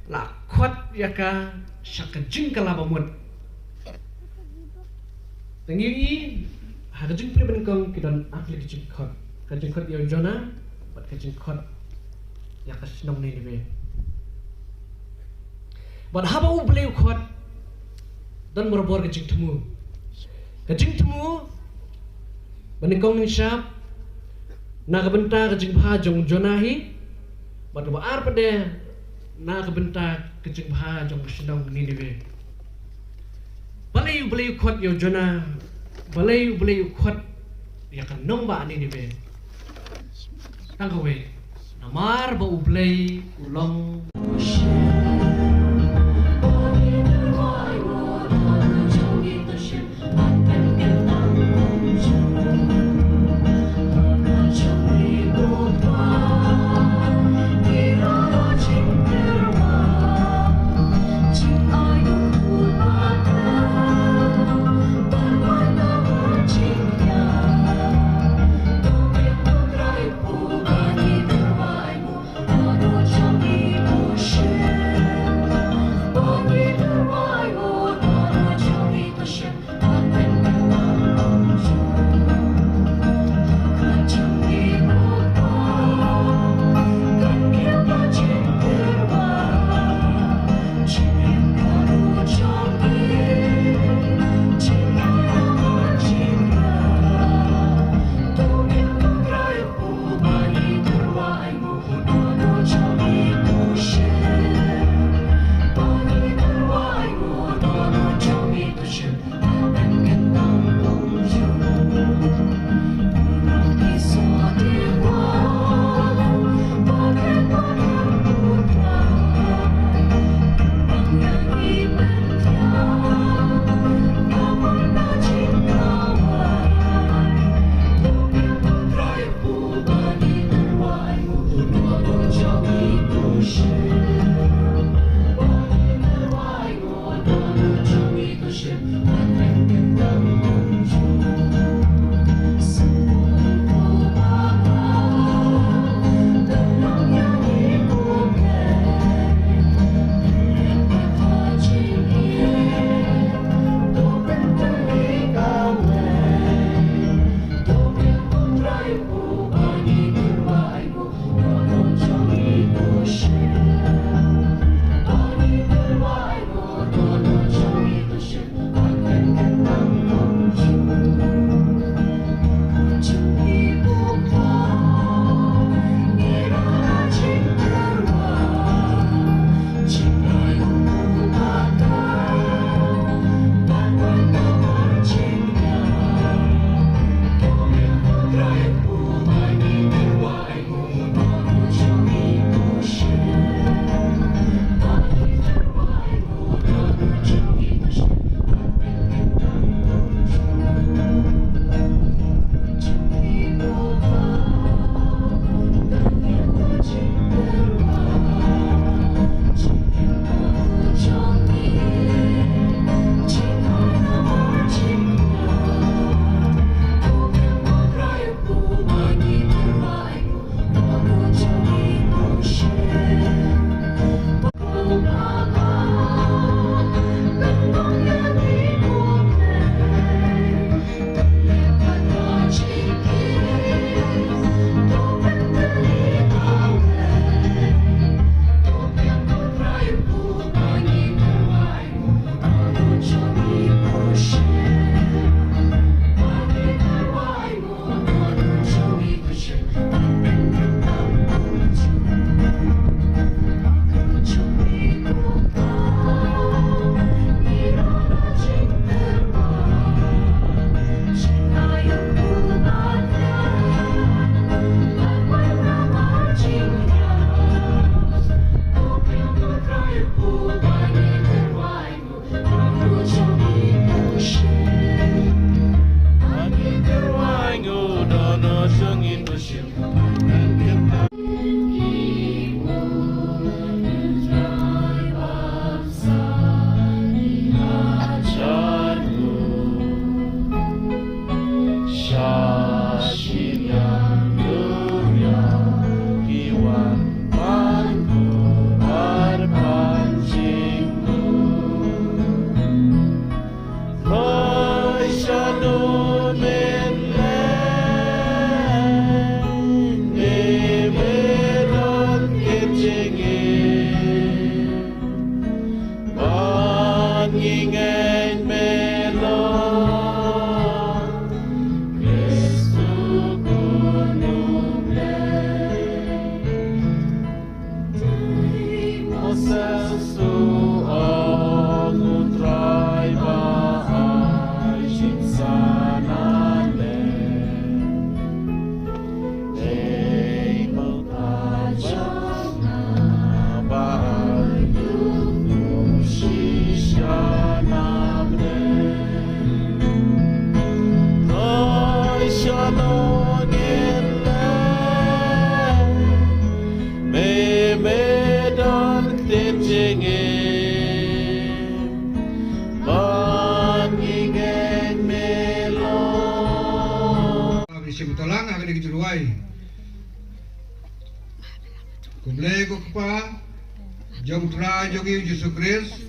la khot yaka shakajing kalabamut tangi i hakajing pele benkong kidon apli kajing khot yo jona bat kajing khot yaka snong ni be bat haba u bleu khot dan morbor kajing temu benkong ni syap naga benta kajing pha jong jona hi bat ba ar pade naga benta kajing pha jong snong ni be balai khot yo jona balai khot ya kan nomba ni be tangkawe namar ba ublay ulong Shit. ngingeng melon Kristu kunung le Mosesu ngutrai bahai sinsanane Ei mengajak bahai Shishanamne Noi shalongele Me medan ktinjinge Bangingeng melon Bisa butalang akan dikijuruai Kumle ko pa Jom tra jogi Yesus Kristus